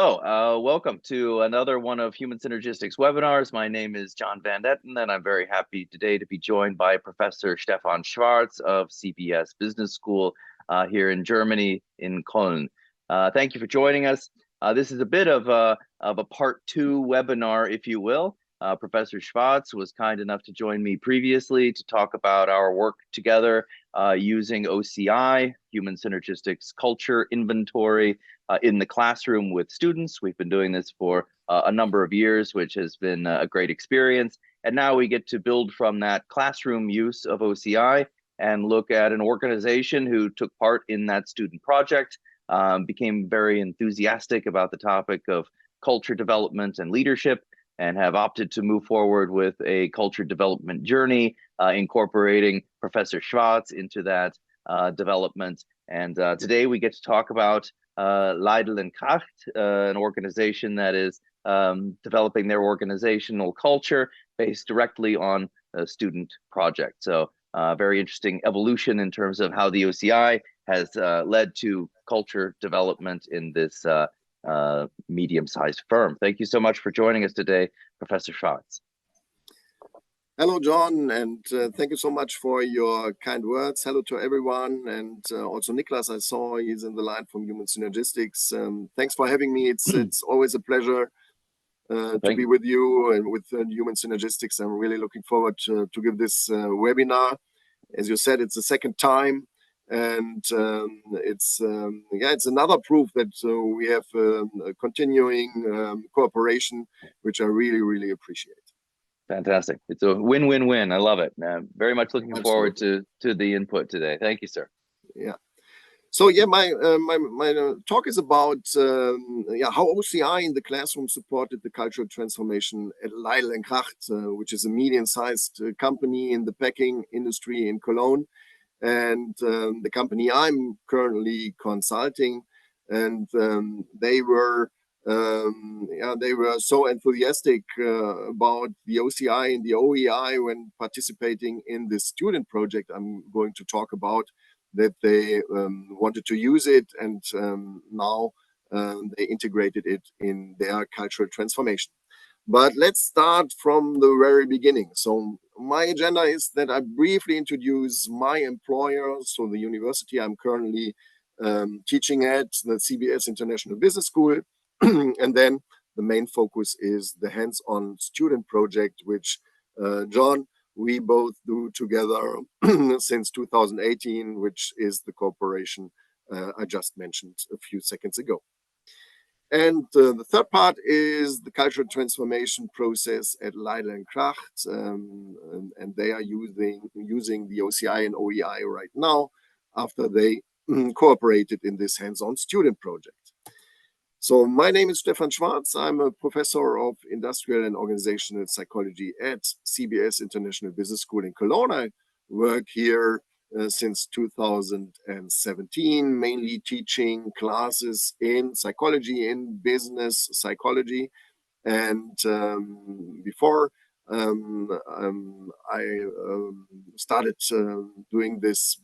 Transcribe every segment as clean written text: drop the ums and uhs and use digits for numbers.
Welcome to another one of Human Synergistics webinars. My name is John Van Etten, and I'm very happy today to be joined by Professor Stefan Schwarz of CBS Business School here in Germany, in Köln. Thank you for joining us. This is a bit of a part two webinar, if you will. Professor Schwarz was kind enough to join me previously to talk about our work together using OCI, Human Synergistics Culture Inventory, in the classroom with students. We've been doing this for a number of years, which has been a great experience. And now we get to build from that classroom use of OCI and look at an organization who took part in that student project, became very enthusiastic about the topic of culture development and leadership, and have opted to move forward with a culture development journey, incorporating Professor Schwarz into that development. And today we get to talk about Leidl and Kracht, an organization that is developing their organizational culture based directly on a student project. So very interesting evolution in terms of how the OCI has led to culture development in this medium-sized firm. Thank you so much for joining us today, Professor Schwarz. Hello, John, and thank you so much for your kind words. Hello to everyone, and also Niklas, I saw he's in the line from Human Synergistics. Thanks for having me. It's always a pleasure to be with you and with Human Synergistics. I'm really looking forward to give this webinar. As you said, it's the second time, and it's another proof that we have a continuing cooperation, which I really appreciate. Fantastic. It's a win-win-win. I love it. Very much looking forward to the input today. Thank you, sir. Yeah. So yeah, my talk is about how OCI in the classroom supported the cultural transformation at Leidl and Kracht, which is a medium-sized company in the packing industry in Cologne, and the company I'm currently consulting, and they were so enthusiastic about the OCI and the OEI when participating in this student project I'm going to talk about, that they wanted to use it, and now they integrated it in their cultural transformation. But let's start from the very beginning. So my agenda is that I briefly introduce my employer, so the university I'm currently teaching at, the CBS International Business School. And then the main focus is the hands-on student project, which John, we both do together since 2018, which is the corporation I just mentioned a few seconds ago. And the third part is the cultural transformation process at Leidl and Kracht, and they are using the OCI and OEI right now after they cooperated in this hands-on student project. So my name is Stefan Schwarz. I'm a professor of industrial and organizational psychology at CBS International Business School in Cologne. I work here since 2017, mainly teaching classes in psychology, in business psychology. And before I started doing this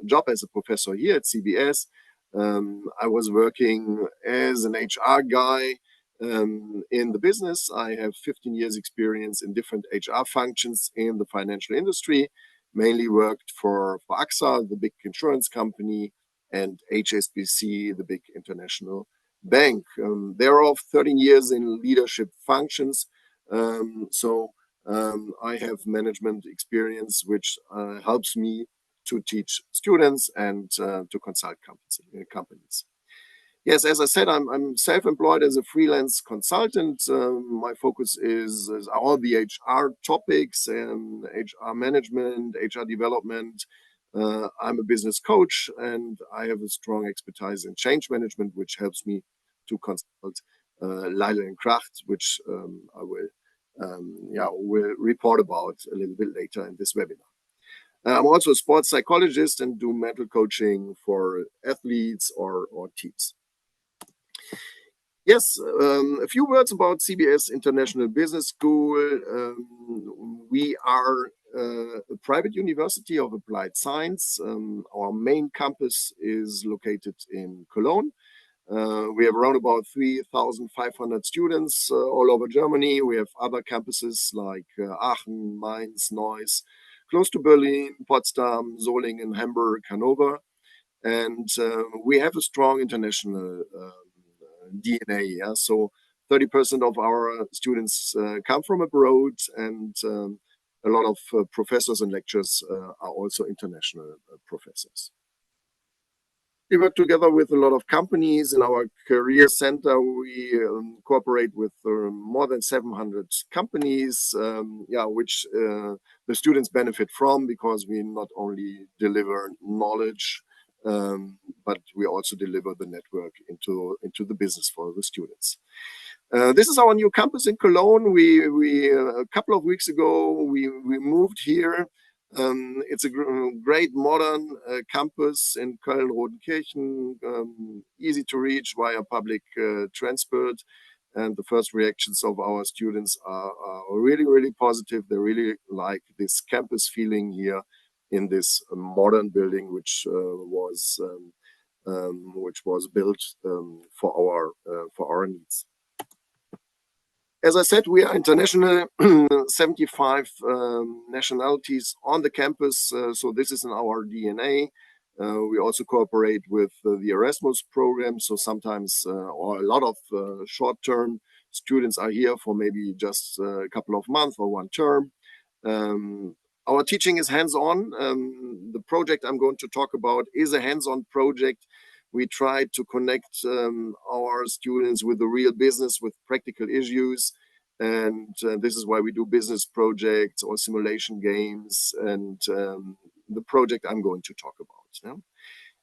job as a professor here at CBS, I was working as an HR guy in the business. I have 15 years experience in different HR functions in the financial industry, mainly worked for AXA, the big insurance company, and HSBC, the big international bank. Thereof 13 years in leadership functions. So I have management experience, which helps me to teach students and to consult companies. Yes, as I said, I'm self-employed as a freelance consultant. My focus is all the HR topics and HR management, HR development. I'm a business coach, and I have a strong expertise in change management, which helps me to consult Leidl and Kracht, which I will report about a little bit later in this webinar. I'm also a sports psychologist and do mental coaching for athletes or teams. Yes, a few words about CBS International Business School. We are a private university of applied science. Our main campus is located in Cologne. We have around about 3,500 students all over Germany. We have other campuses like Aachen, Mainz, Neuss, close to Berlin, Potsdam, Solingen, Hamburg, Hanover. And we have a strong international DNA. Yeah? So 30% of our students come from abroad, and a lot of professors and lecturers are also international professors. We work together with a lot of companies. In our career center, we cooperate with more than 700 companies, which the students benefit from, because we not only deliver knowledge, but we also deliver the network into the business for the students. This is our new campus in Cologne. We a couple of weeks ago, we moved here. It's a great modern campus in Köln-Rodenkirchen, easy to reach via public transport. And the first reactions of our students are really, really positive. They really like this campus feeling here in this modern building, which was built for our needs. As I said, we are international, 75 nationalities on the campus, so this is in our DNA. We also cooperate with the Erasmus program, so sometimes, or a lot of short-term students are here for maybe just a couple of months or one term. Our teaching is hands-on. The project I'm going to talk about is a hands-on project. We try to connect our students with the real business, with practical issues. And this is why we do business projects or simulation games, and the project I'm going to talk about. Yeah?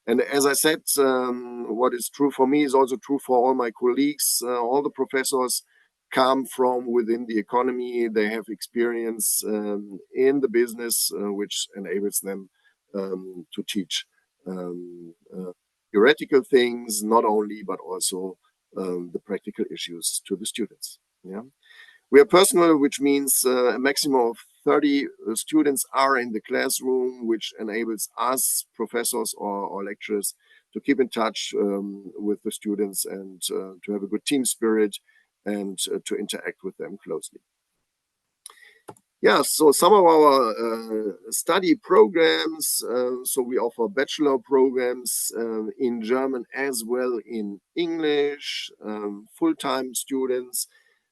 And as I said, what is true for me is also true for all my colleagues. All the professors come from within the economy. They have experience in the business, which enables them to teach theoretical things, not only, but also the practical issues to the students. Yeah. We are personal, which means a maximum of 30 students are in the classroom, which enables us, professors or lecturers, to keep in touch with the students and to have a good team spirit and to interact with them closely. Yeah, so some of our study programs, so we offer bachelor programs in German as well in English, full-time students.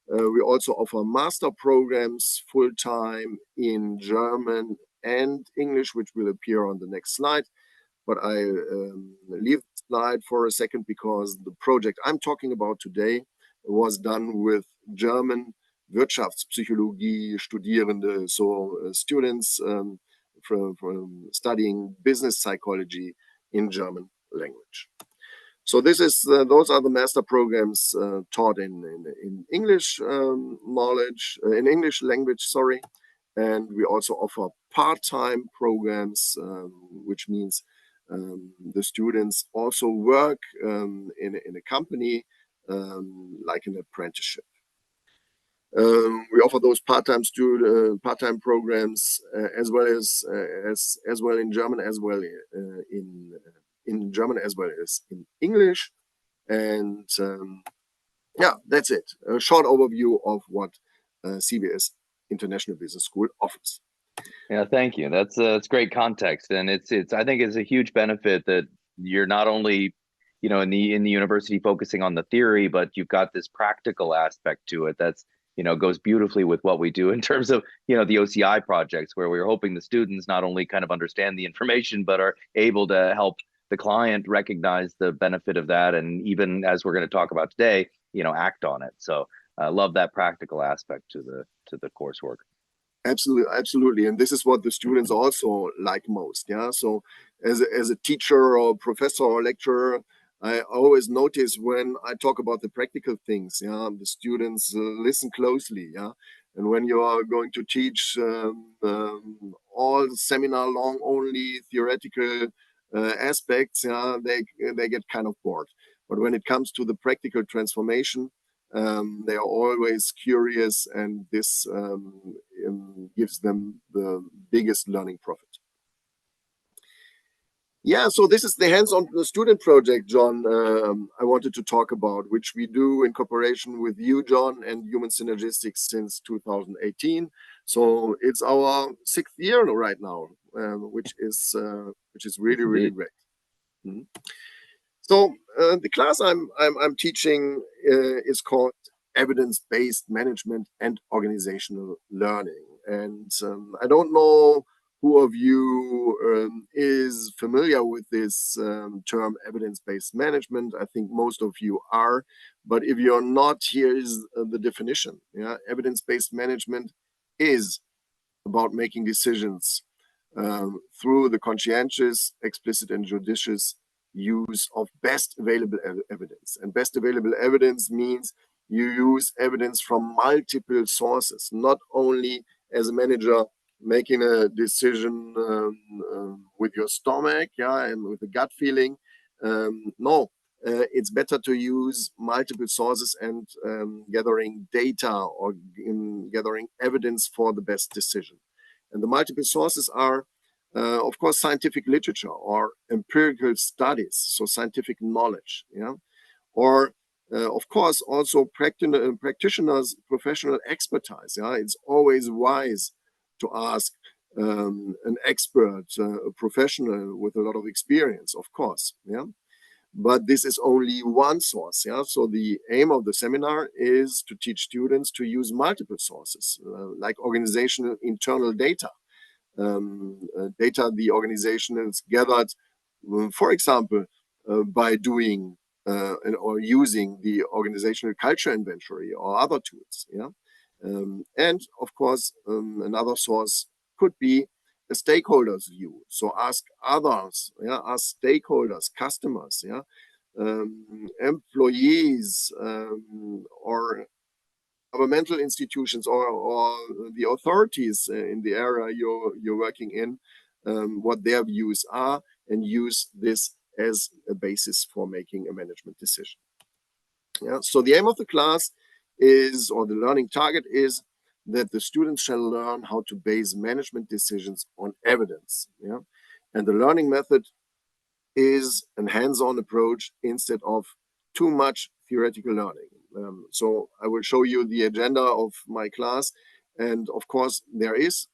We also offer master programs full-time in German and English, which will appear on the next slide. But I leave the slide for a second because the project I'm talking about today was done with German Wirtschaftspsychologie Studierende, so students from studying business psychology in German language. So this is those are the master programs taught in English knowledge, in English language, sorry. And we also offer part-time programs, which means the students also work in a company, like an apprenticeship. We offer those part-time programs as well in German as well in German as well as in English. And yeah, that's it. A short overview of what CBS International Business School offers. Yeah, thank you. That's great context, and it's I think it's a huge benefit that you're not only, you know, in the university focusing on the theory, but you've got this practical aspect to it that's, you know, goes beautifully with what we do in terms of, you know, the OCI projects, where we're hoping the students not only kind of understand the information, but are able to help the client recognize the benefit of that, and even, as we're going to talk about today, you know, act on it. So I love that practical aspect to the coursework. Absolutely, and this is what the students also like most. Yeah, so as a teacher or professor or lecturer, I always notice when I talk about the practical things, yeah, the students listen closely. Yeah, and when you are going to teach all seminar long only theoretical aspects, yeah, they get kind of bored. But when it comes to the practical transformation, they are always curious, and this gives them the biggest learning profit. Yeah, so this is the hands-on student project, John, I wanted to talk about, which we do in cooperation with you, John, and Human Synergistics since 2018. So it's our 6th year right now, which is Yes, really, really indeed. great. Mhm. So the class I'm teaching is called Evidence-Based Management and Organizational Learning. And I don't know who of you is familiar with this term evidence-based management. I think most of you are, but if you're not, here is the definition. Yeah, evidence-based management is about making decisions through the conscientious, explicit, and judicious use of best available evidence. And best available evidence means you use evidence from multiple sources, not only as a manager making a decision with your stomach, yeah, and with a gut feeling. No, it's better to use multiple sources and gathering data or gathering evidence for the best decision. And the multiple sources are, of course, scientific literature or empirical studies, so scientific knowledge, yeah, or of course also practitioners, professional expertise. Yeah, it's always wise to ask an expert, a professional with a lot of experience, of course. Yeah, but this is only one source. Yeah, so the aim of the seminar is to teach students to use multiple sources, like organizational internal data, data the organization has gathered, for example, by doing or using the organizational culture inventory or other tools. Yeah, and of course, another source could be a stakeholders view. So ask others, yeah, ask stakeholders, customers, yeah, employees, or governmental institutions, or the authorities in the area you're working in, what their views are, and use this as a basis for making a management decision. Yeah. So the aim of the class is, or the learning target is, that the students shall learn how to base management decisions on evidence. Yeah. And the learning method is a hands-on approach instead of too much theoretical learning. So I will show you the agenda of my class. And of course, there is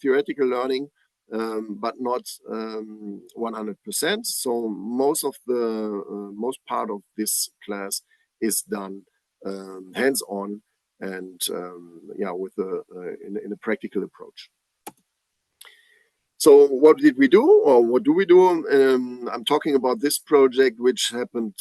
theoretical learning, but not 100%. So most part of this class is done hands-on and yeah, with in a practical approach. So what did we do, or what do we do? I'm talking about this project, which happened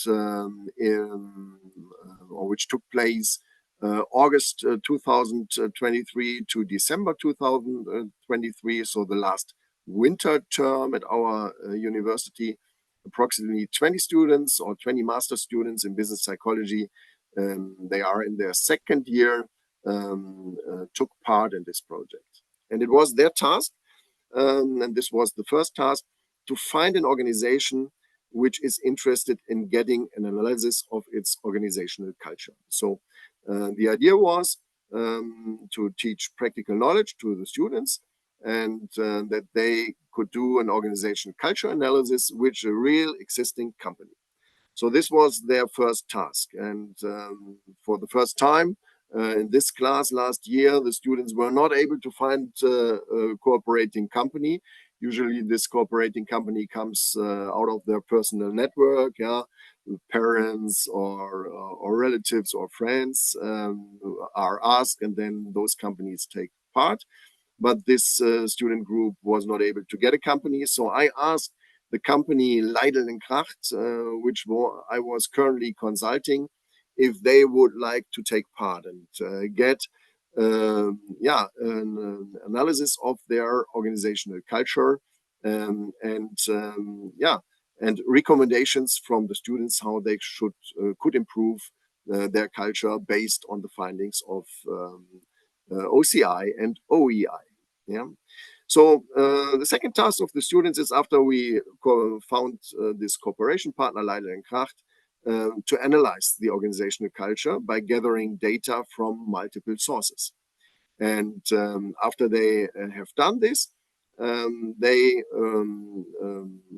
or which took place August 2023 to December 2023, so the last winter term at our university. Approximately 20 students or 20 master students in business psychology, they are in their 2nd year, took part in this project. And it was their task, and this was the first task, to find an organization which is interested in getting an analysis of its organizational culture. So the idea was to teach practical knowledge to the students, and that they could do an organizational culture analysis with a real existing company. So this was their first task. And for the first time in this class last year, the students were not able to find a cooperating company. Usually this cooperating company comes out of their personal network, yeah, parents or relatives or friends are asked, and then those companies take part. But this student group was not able to get a company. So I asked the company Leidl and Kracht, which I was currently consulting, if they would like to take part and get yeah, an analysis of their organizational culture, and yeah, and recommendations from the students how they could improve their culture based on the findings of OCI and OEI. Yeah. So the second task of the students is, after we found this cooperation partner, Leidl and Kracht, to analyze the organizational culture by gathering data from multiple sources. And after they have done this, they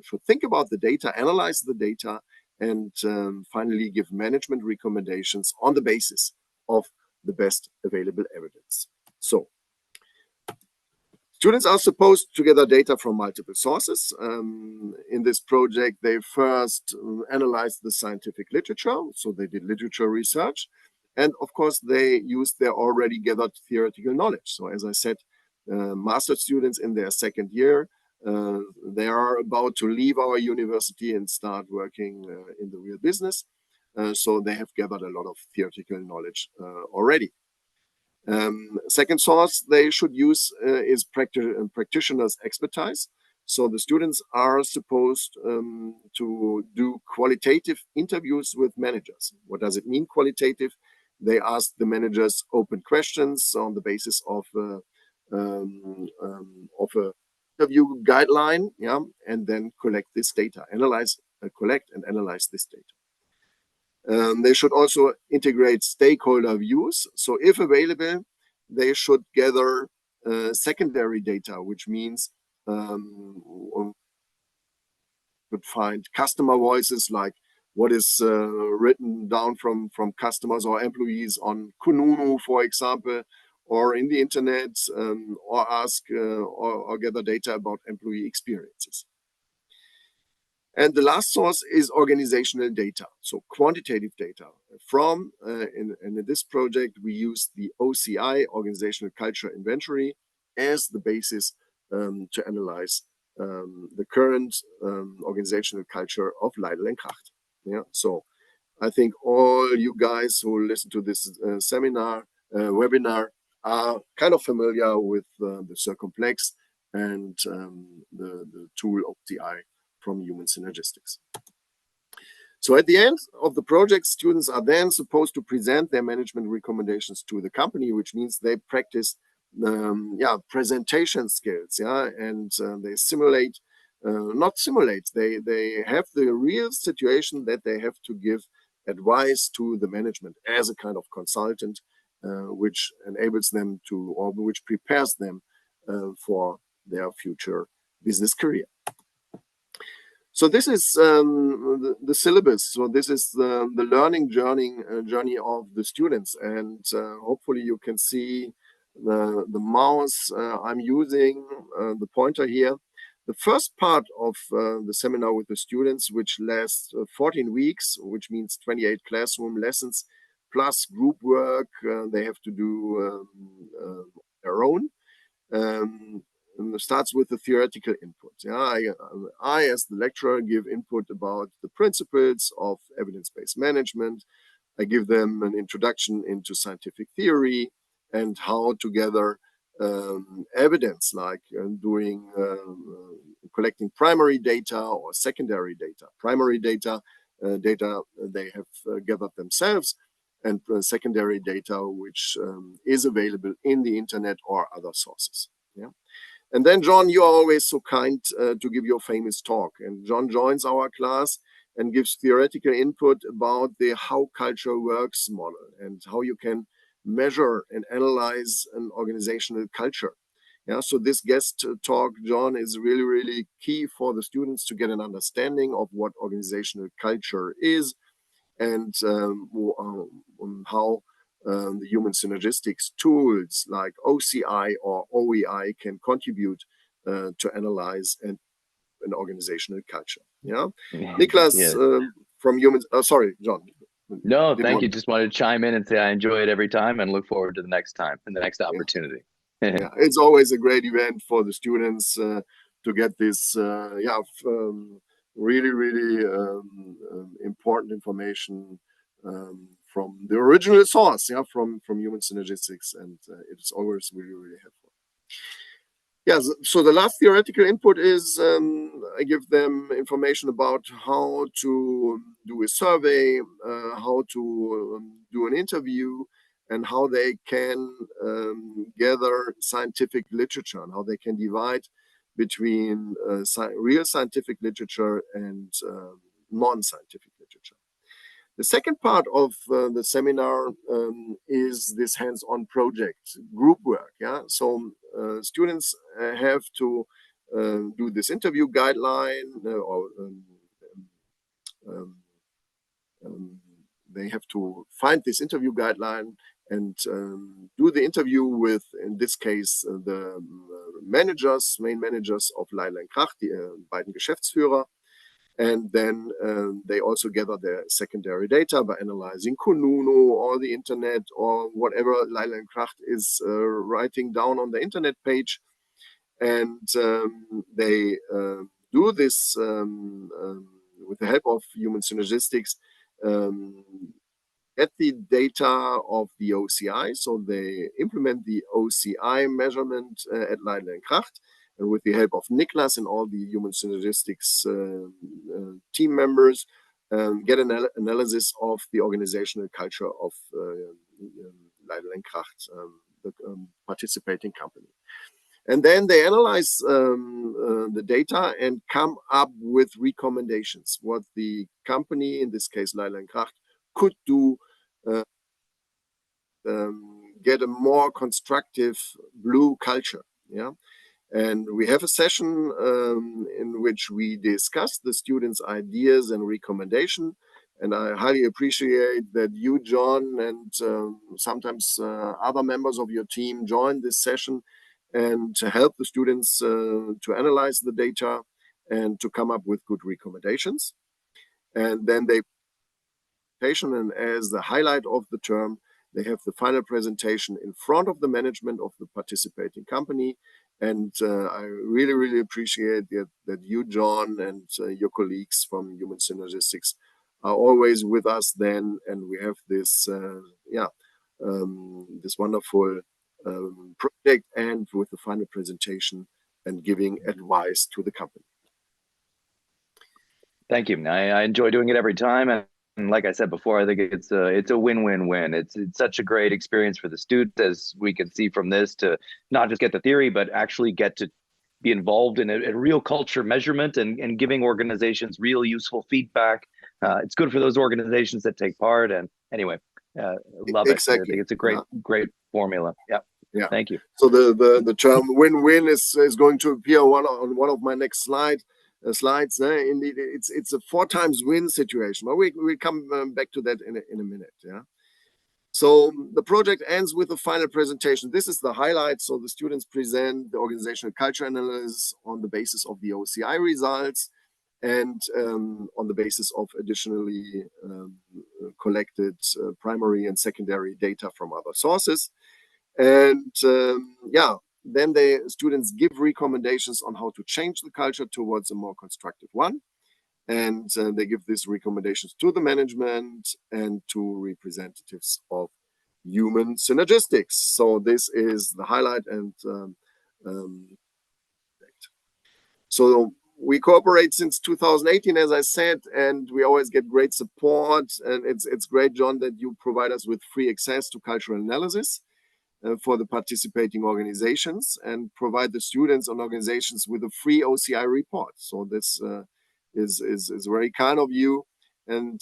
should think about the data, analyze the data, and finally give management recommendations on the basis of the best available evidence. So, students are supposed to gather data from multiple sources. In this project, they first analyzed the scientific literature, so they did literature research, and of course, they used their already gathered theoretical knowledge. So, as I said, master students in their second year, they are about to leave our university and start working in the real business. So they have gathered a lot of theoretical knowledge already. Second source they should use is practitioners' expertise. So the students are supposed to do qualitative interviews with managers. What does it mean, qualitative? They ask the managers open questions on the basis of a interview guideline, yeah, and then collect this data, collect and analyze this data. They should also integrate stakeholder views. So if available, they should gather secondary data, which means would find customer voices, like what is written down from customers or employees on Kununu, for example, or in the internet, or ask or gather data about employee experiences. And the last source is organizational data, so quantitative data. In this project, we use the OCI, Organizational Culture Inventory, as the basis to analyze the current organizational culture of Leidl and Kracht. Yeah, so I think all you guys who listen to this webinar are kind of familiar with the Circumplex and the tool OCI from Human Synergistics. So at the end of the project, students are then supposed to present their management recommendations to the company, which means they practice presentation skills, and they they have the real situation that they have to give advice to the management as a kind of consultant, which enables them to, or which prepares them for their future business career. So this is the syllabus. So this is the learning journey of the students, and hopefully you can see the mouse I'm using, the pointer here. The first part of the seminar with the students, which lasts 14 weeks, which means 28 classroom lessons plus group work they have to do their own. Starts with the theoretical input. I, as the lecturer, give input about the principles of evidence-based management. I give them an introduction into scientific theory and how to gather evidence, like collecting primary data or secondary data. Primary data, data they have gathered themselves, and secondary data which is available in the internet or other sources. Yeah. And then, John, you are always so kind to give your famous talk. And John joins our class and gives theoretical input about the how culture works model and how you can measure and analyze an organizational culture. Yeah, so this guest talk, John, is really, really key for the students to get an understanding of what organizational culture is and how the human synergistics tools like OCI or OEI can contribute to analyze an organizational culture. Yeah, Niklas from Human. Sorry, John. No, thank you. Just wanted to chime in and say I enjoy it every time and look forward to the next time and the next opportunity. Yeah, it's always a great event for the students to get this. Really, really important information from the original source, from Human Synergistics, and it's always really, really helpful. Yeah, so the last theoretical input is I give them information about how to do a survey, how to do an interview, and how they can gather scientific literature and how they can divide between real scientific literature and non-scientific literature. The second part of the seminar is this hands-on project group work. Yeah, so students have to do this interview guideline, or um, they have to find this interview guideline and do the interview with, in this case, the main managers of Leila and Krach, die beiden Geschäftsführer. And then they also gather their secondary data by analyzing Kununu or the internet or whatever Leila and Krach is writing down on the internet page. And they do this with the help of human synergistics, get the data of the OCI. So they implement the OCI measurement at Leila and Krach, and with the help of Niklas and all the human synergistics team members, get an analysis of the organizational culture of Leila and Krach, the participating company. And then they analyze the data and come up with recommendations, what the company, in this case Leila and Krach, could do get a more constructive blue culture. Yeah. And we have a session in which we discuss the students' ideas and recommendation. And I highly appreciate that you, John, and sometimes other members of your team join this session and to help the students to analyze the data and to come up with good recommendations. And then they, and as the highlight of the term, they have the final presentation in front of the management of the participating company. And I really, really appreciate that you, John, and your colleagues from Human Synergistics are always with us then. And we have this, this wonderful project, and with the final presentation and giving advice to the company. Thank you. I enjoy doing it every time. And like I said before, I think it's a win-win-win. It's such a great experience for the students, as we can see from this, to not just get the theory, but actually get to be involved in a real culture measurement and giving organizations real useful feedback. It's good for those organizations that take part. And anyway, love it. I think it's a great formula. Yeah. Yeah. Thank you. So the term win-win is going to appear on one of my next slides. Indeed, it's a 4 times win situation, but we'll come back to that in a minute. Yeah. So the project ends with a final presentation. This is the highlight. So the students present the organizational culture analysis on the basis of the OCI results and on the basis of additionally collected primary and secondary data from other sources. And then the students give recommendations on how to change the culture towards a more constructive one. And they give these recommendations to the management and to representatives of human synergistics. So this is the highlight. And so we cooperate since 2018, as I said, and we always get great support. And it's great, John, that you provide us with free access to cultural analysis for the participating organizations, and provide the students and organizations with a free OCI report. So this is very kind of you, and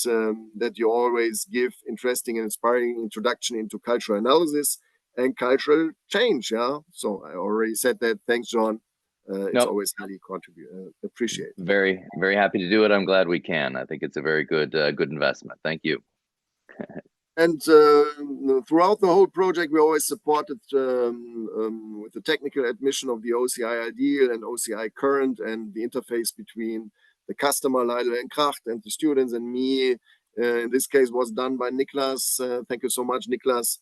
that you always give interesting and inspiring introduction into cultural analysis and cultural change. Yeah. So I already said that. Thanks, John. It's always highly appreciated. Very, very happy to do it. I'm glad we can. I think it's a very good investment. Thank you. And throughout the whole project, we always supported with the technical admission of the OCI ideal and OCI current, and the interface between the customer, Leila and Krach, and the students and me. In this case, was done by Niklas. Thank you so much, Niklas.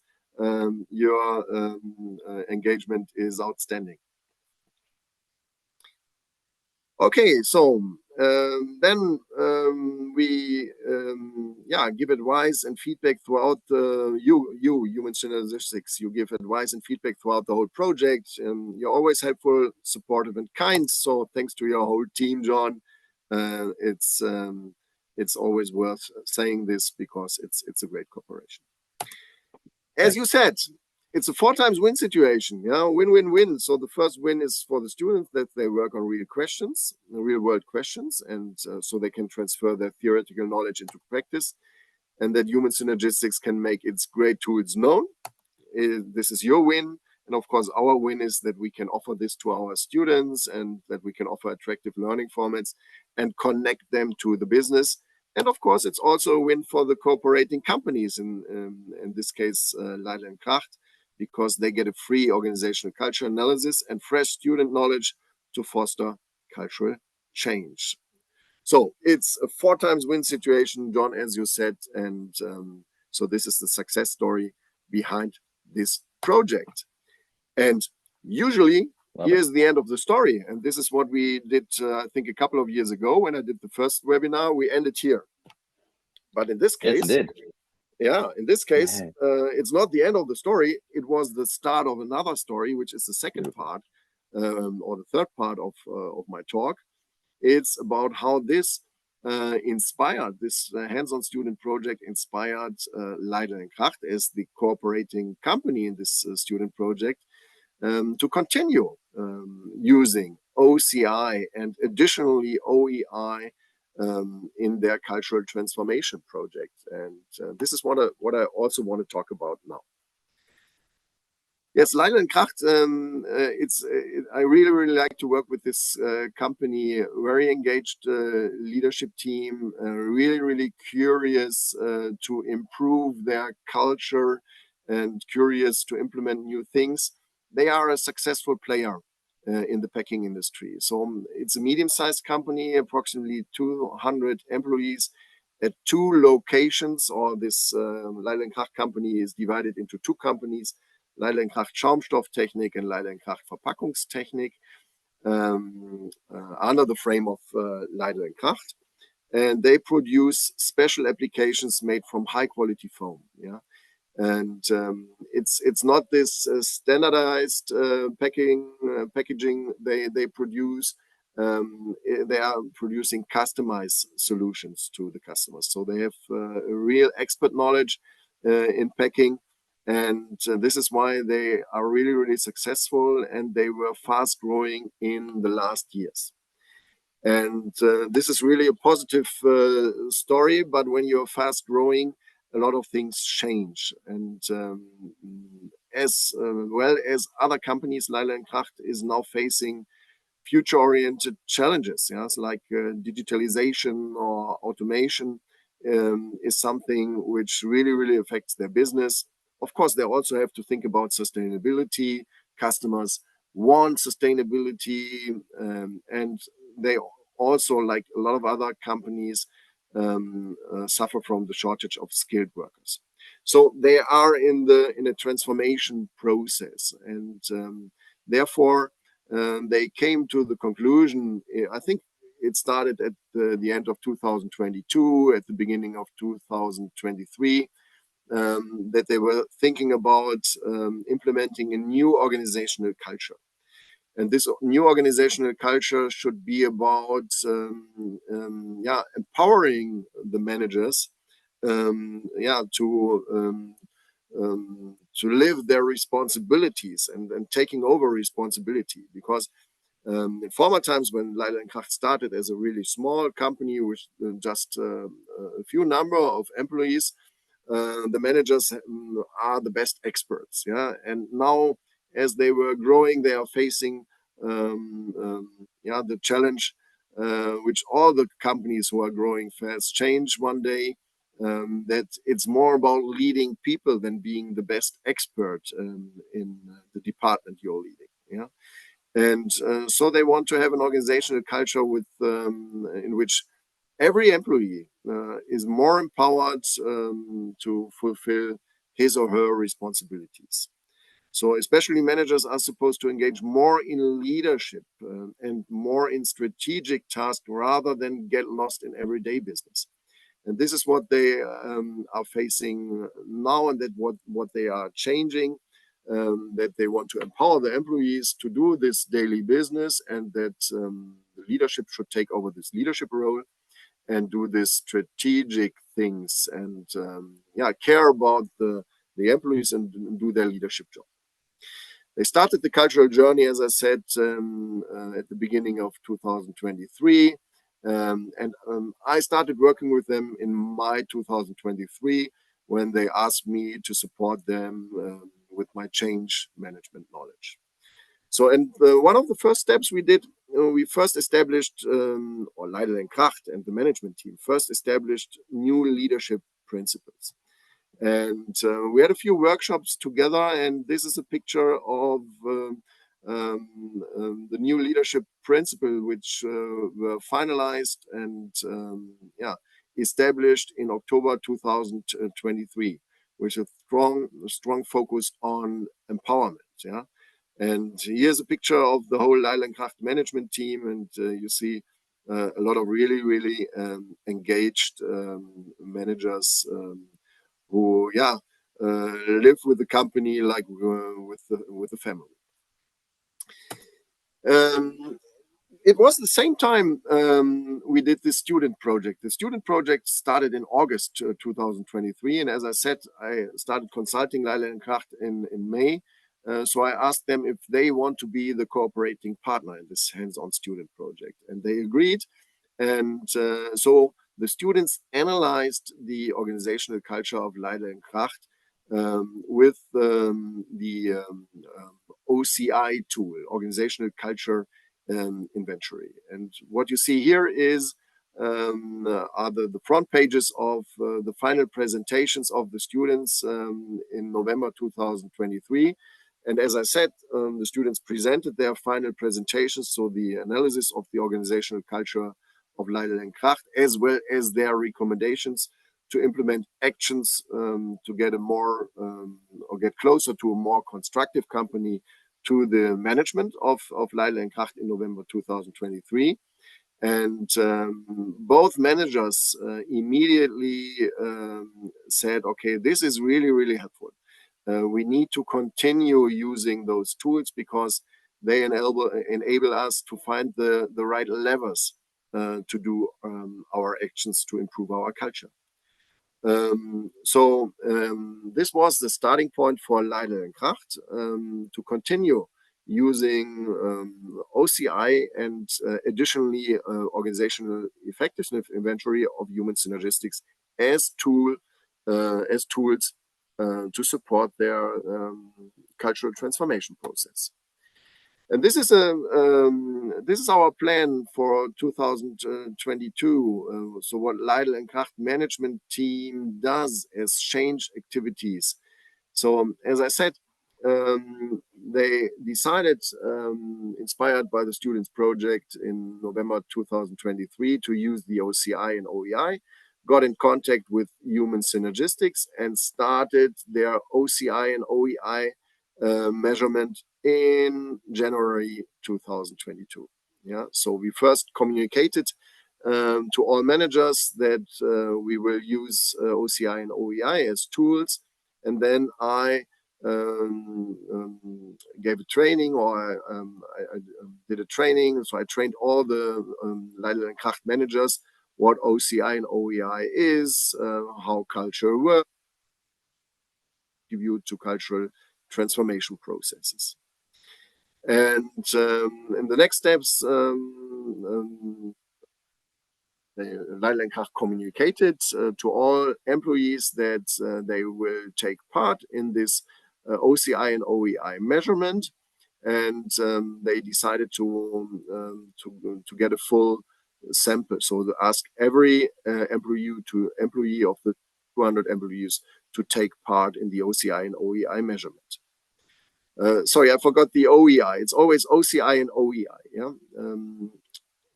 Your engagement is outstanding. Okay, so then we give advice and feedback throughout human synergistics. You give advice and feedback throughout the whole project. You're always helpful, supportive, and kind. So thanks to your whole team, John. It's always worth saying this because it's a great cooperation. As you said, it's a 4 times win situation. Yeah, win-win-win. So the first win is for the students, that they work on real questions, real world questions, and so they can transfer their theoretical knowledge into practice, and that human synergistics can make its great tools known. This is your win. And of course, our win is that we can offer this to our students and that we can offer attractive learning formats and connect them to the business. And of course, it's also a win for the cooperating companies, in this case, Leiter and Kracht, because they get a free organizational culture analysis and fresh student knowledge to foster cultural change. So it's a 4 times win situation, John, as you said. And so this is the success story behind this project. And usually, here's the end of the story. And this is what we did, I think, a couple of years ago when I did the first webinar. We ended here. But in this case, it's not the end of the story. It was the start of another story, which is the second part or the third part of my talk. It's about how this inspired, this hands-on student project inspired Leiter and Kracht as the cooperating company in this student project to continue using OCI and additionally OEI in their cultural transformation project. And this is what I also want to talk about now. Yes, Leiter and Kracht, I really like to work with this company, very engaged leadership team, really curious to improve their culture and curious to implement new things. They are a successful player in the packing industry. So it's a medium-sized company, approximately 200 employees at 2 locations, or this Leiter and Kracht company is divided into 2 companies, Leiter and Kracht Schaumstofftechnik and Leiter and Kracht Verpackungstechnik, under the frame of Leiter and Kracht. And they produce special applications made from high quality foam. Yeah. And it's not this standardized packaging they produce. They are producing customized solutions to the customers. So they have a real expert knowledge in packing. And this is why they are really successful, and they were fast growing in the last years. And this is really a positive story, but when you're fast growing, a lot of things change. And as well as other companies, Leiter and Kracht is now facing future-oriented challenges, so like digitalization or automation is something which really affects their business. Of course, they also have to think about sustainability. Customers want sustainability, and they also, like a lot of other companies, suffer from the shortage of skilled workers. So they are in a transformation process, and therefore they came to the conclusion. I think it started at the end of 2022, at the beginning of 2023. That they were thinking about implementing a new organizational culture. And this new organizational culture should be about empowering the managers to live their responsibilities and taking over responsibility. Because in former times, when Leiter and Kracht started as a really small company with just a few number of employees, the managers are the best experts. And now, as they were growing, they are facing the challenge which all the companies who are growing fast change one day, that it's more about leading people than being the best expert in the department you're leading. And so they want to have an organizational culture in which every employee is more empowered to fulfill his or her responsibilities. So especially managers are supposed to engage more in leadership and more in strategic tasks rather than get lost in everyday business. And this is what they are facing now, and that what they are changing, that they want to empower the employees to do this daily business, and that the leadership should take over this leadership role and do this strategic things and care about the employees and do their leadership job. They started the cultural journey, as I said, at the beginning of 2023. And I started working with them in May 2023 when they asked me to support them with my change management knowledge. So, and one of the first steps we did, we first established, or Leidl and Kracht and the management team first established new leadership principles. And we had a few workshops together, and this is a picture of the new leadership principle, which were finalized and established in October 2023, with a strong focus on empowerment. Yeah. And here's a picture of the whole Leidl and Kracht management team, and you see a lot of really engaged managers who live with the company like with the family. It was the same time we did the student project. The student project started in August 2023, and as I said, I started consulting Leidl and Kracht in May. So I asked them if they want to be the cooperating partner in this hands-on student project, and they agreed. And so the students analyzed the organizational culture of Leidl and Kracht with the OCI tool, Organizational Culture Inventory. And what you see here is are the front pages of the final presentations of the students in November 2023. And as I said, the students presented their final presentations, so the analysis of the organizational culture of Leidl and Kracht, as well as their recommendations to implement actions to get a more or get closer to a more constructive company to the management of Leidl and Kracht in November 2023. And both managers immediately said, okay, this is really helpful. We need to continue using those tools because they enable us to find the right levers to do our actions to improve our culture. This was the starting point for Leidl and Kracht to continue using OCI and additionally organizational effectiveness inventory of human synergistics as tools to support their cultural transformation process. And this is our plan for 2022. So what Leidl and Kracht management team does as change activities. So as I said, they decided, inspired by the students project in November 2023, to use the OCI and OEI, got in contact with human synergistics and started their OCI and OEI measurement in January 2022. Yeah, so we first communicated to all managers that we will use OCI and OEI as tools, and then I gave a training, or I did a training. So I trained all the Leidl and Kracht managers what OCI and OEI is, how culture works, contribute to cultural transformation processes. And in the next steps, Leidl and Kracht communicated to all employees that they will take part in this OCI and OEI measurement, and they decided to get a full sample. So to ask every employee of the 200 employees to take part in the OCI and OEI measurement. Sorry, I forgot the OEI. It's always OCI and OEI. Yeah.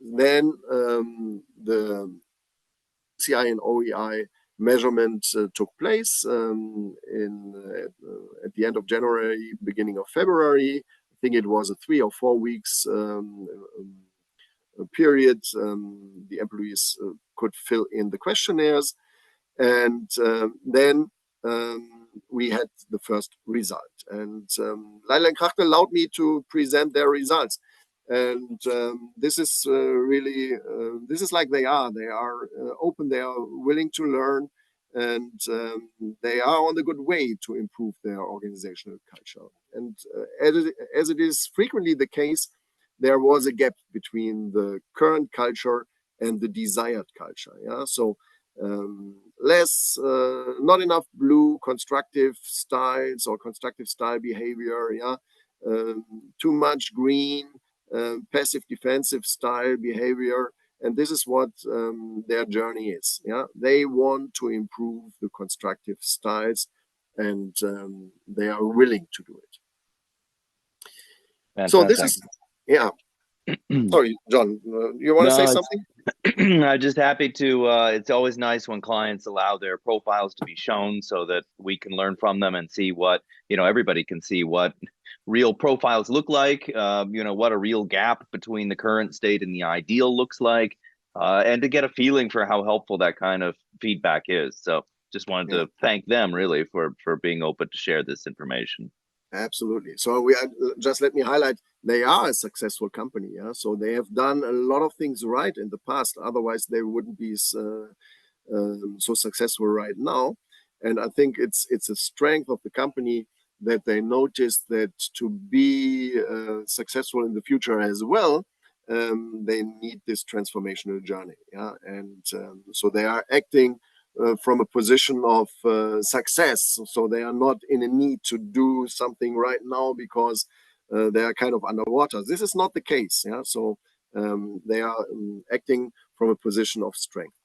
Then the OCI and OEI measurement took place at the end of January, beginning of February. I think it was a 3 or 4 weeks period. The employees could fill in the questionnaires, and then we had the first result. And Leidl and Kracht allowed me to present their results. And this is really, this is like they are. They are open, they are willing to learn, and they are on the good way to improve their organizational culture. And as it is frequently the case, there was a gap between the current culture and the desired culture. Yeah, so less, not enough blue constructive styles or constructive style behavior, yeah, too much green, passive defensive style behavior. And this is what their journey is. Yeah, they want to improve the constructive styles, and they are willing to do it. Fantastic. So this is, yeah. Sorry, John, you want to say something? I'm just happy to, it's always nice when clients allow their profiles to be shown so that we can learn from them and see what, everybody can see what real profiles look like, what a real gap between the current state and the ideal looks like, and to get a feeling for how helpful that kind of feedback is. So just wanted to thank them really for being open to share this information. Absolutely. So we just let me highlight, they are a successful company. Yeah. So they have done a lot of things right in the past. Otherwise, they wouldn't be so successful right now. And I think it's a strength of the company that they noticed that to be successful in the future as well, they need this transformational journey. Yeah. And so they are acting from a position of success. So they are not in a need to do something right now because they are kind of underwater. This is not the case. Yeah. So they are acting from a position of strength.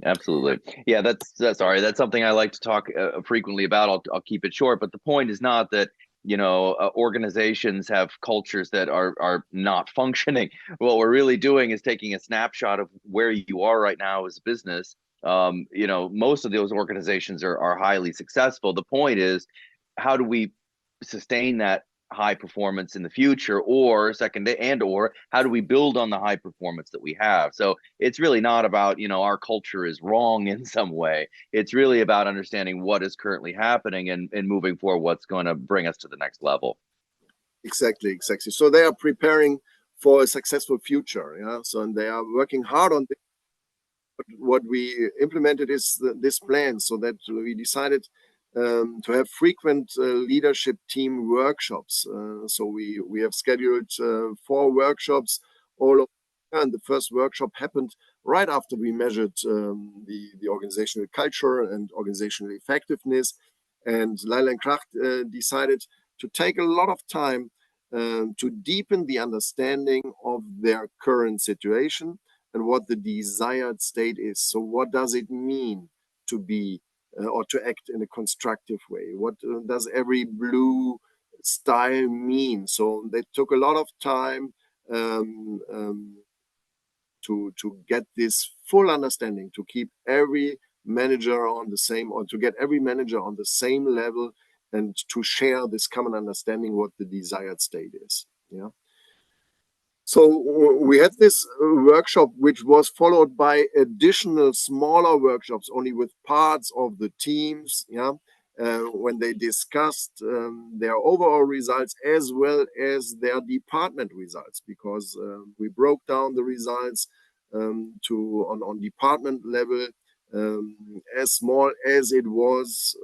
Absolutely. Yeah, that's sorry. That's something I like to talk frequently about. I'll keep it short, but the point is not that organizations have cultures that are not functioning. What we're really doing is taking a snapshot of where you are right now as a business. Most of those organizations are highly successful. The point is, how do we sustain that high performance in the future, or how do we build on the high performance that we have? So it's really not about our culture is wrong in some way. It's really about understanding what is currently happening and moving forward, what's going to bring us to the next level. Exactly. So they are preparing for a successful future. Yeah. So and they are working hard on this. What we implemented is this plan, so that we decided to have frequent leadership team workshops. So we have scheduled 4 workshops all over, and the first workshop happened right after we measured the organizational culture and organizational effectiveness. And Leila and Kracht decided to take a lot of time to deepen the understanding of their current situation and what the desired state is. So what does it mean to be or to act in a constructive way? What does every blue style mean? So they took a lot of time to get this full understanding, to keep every manager on the same, or to get every manager on the same level, and to share this common understanding what the desired state is. Yeah. So we had this workshop, which was followed by additional smaller workshops, only with parts of the teams, yeah, when they discussed their overall results as well as their department results, because we broke down the results on department level, as small as it was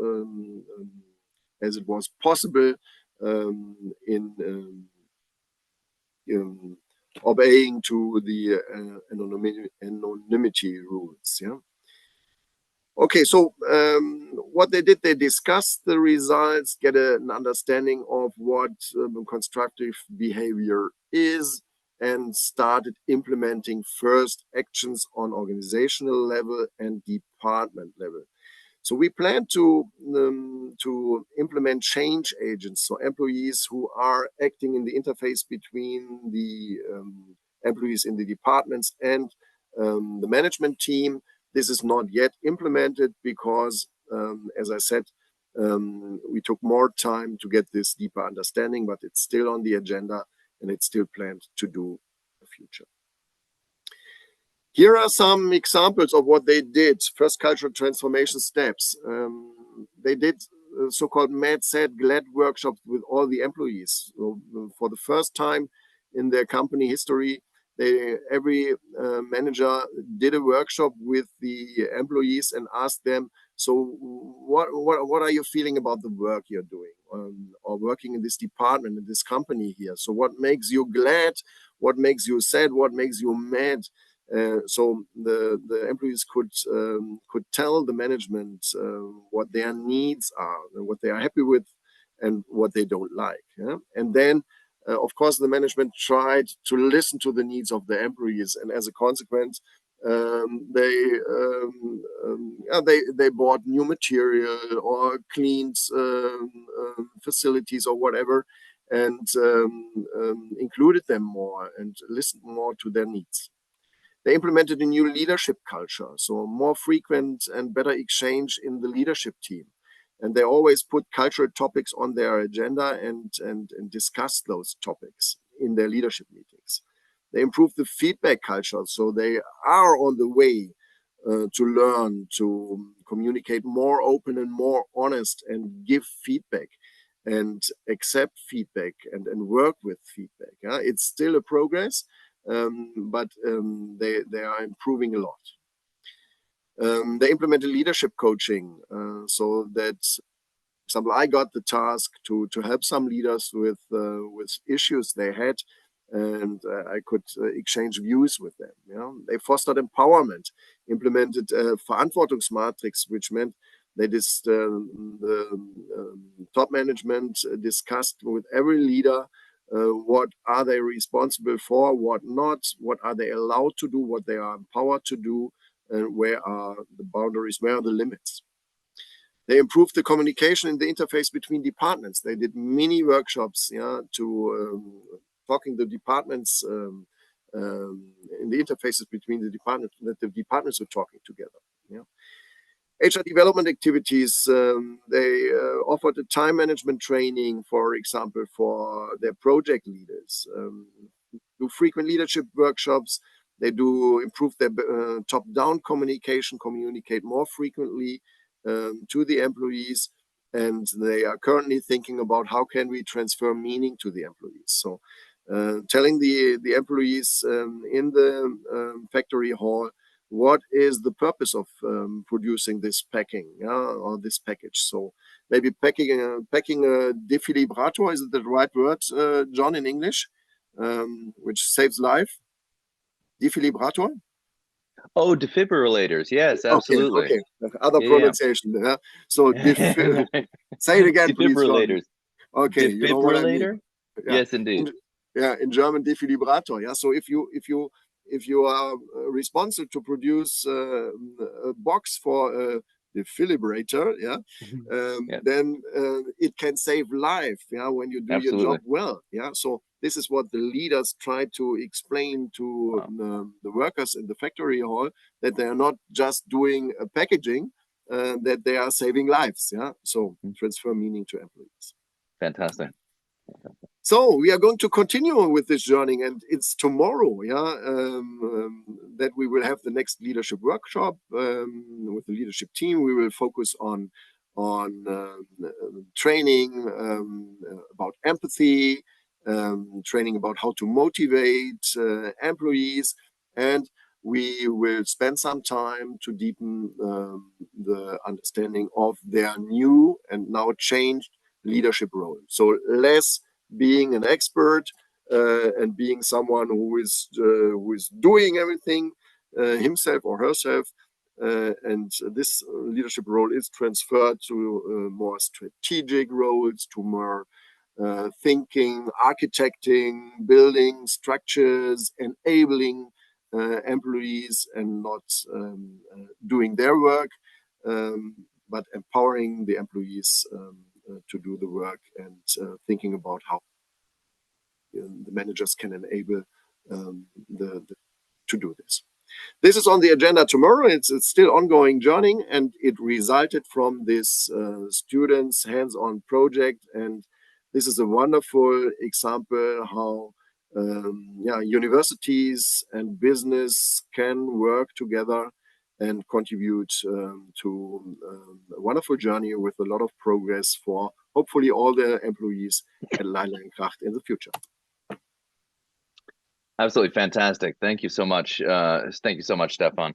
possible in obeying to the anonymity rules. Yeah. Okay, so what they did, they discussed the results, get an understanding of what constructive behavior is, and started implementing first actions on organizational level and department level. So we plan to implement change agents, so employees who are acting in the interface between the employees in the departments and the management team. This is not yet implemented because, as I said, we took more time to get this deeper understanding, but it's still on the agenda and it's still planned to do in the future. Here are some examples of what they did. First, cultural transformation steps. They did so-called Mad, Sad, Glad workshops with all the employees. So, for the first time in their company history, every manager did a workshop with the employees and asked them, so what are you feeling about the work you're doing, or working in this department, in this company here? So what makes you glad? What makes you sad? What makes you mad? So the employees could tell the management what their needs are, and what they are happy with, and what they don't like. Yeah? And then, of course, the management tried to listen to the needs of the employees, and as a consequence, they bought new material or cleaned facilities or whatever, and included them more and listened more to their needs. They implemented a new leadership culture, so more frequent and better exchange in the leadership team. And they always put cultural topics on their agenda and discuss those topics in their leadership meetings. They improved the feedback culture, so they are on the way to learn to communicate more open and more honest and give feedback and accept feedback and work with feedback. Yeah? It's still a progress, but they are improving a lot. They implemented leadership coaching, so that, for example, I got the task to help some leaders with issues they had, and I could exchange views with them. You know? They fostered empowerment, implemented Verantwortungsmatrix, which meant the top management discussed with every leader what are they responsible for, what not, what are they allowed to do, what they are empowered to do, and where are the boundaries, where are the limits. They improved the communication in the interface between departments. They did mini workshops, yeah, to talking the departments in the interfaces between the departments, that the departments were talking together. Yeah. HR development activities, they offered a time management training, for example, for their project leaders, do frequent leadership workshops. They do improve their top-down communication, communicate more frequently to the employees, and they are currently thinking about how can we transfer meaning to the employees. So telling the employees in the factory hall what is the purpose of producing this packing, yeah, or this package. So maybe packing a defibrillator, is it the right word, John, in English, which saves life? Defibrillator? Oh, defibrillators. Yes, absolutely. Okay. Other Yeah. pronunciation. Yeah. So say it again, please, John. Defibrillators. Okay, you know what I mean. Defibrillator? Yeah. Yes, indeed. In German, Defibrillator. Yeah. So if you are responsible to produce a box for a defibrillator, yeah, Yeah, then it can save life, yeah, when you do your absolutely. job well, yeah. So this is what the leaders try to explain to the workers in the factory hall, that they are not just doing packaging, that they are saving lives, yeah. So transfer meaning to employees. Fantastic. So we are going to continue with this journey, and it's tomorrow, yeah, that we will have the next leadership workshop with the leadership team. We will focus on training about empathy, training about how to motivate employees, and we will spend some time to deepen the understanding of their new and now changed leadership role. So less being an expert and being someone who is doing everything himself or herself, and this leadership role is transferred to more strategic roles, to more thinking, architecting, building structures, enabling employees, and not doing their work, but empowering the employees to do the work, and thinking about how the managers can enable to do this. This is on the agenda tomorrow. It's still ongoing journey, and it resulted from this students' hands-on project. And this is a wonderful example how universities and business can work together and contribute to a wonderful journey with a lot of progress for hopefully all the employees at Leila & Kracht in the future. Absolutely fantastic. Thank you so much. Thank you so much, Stefan.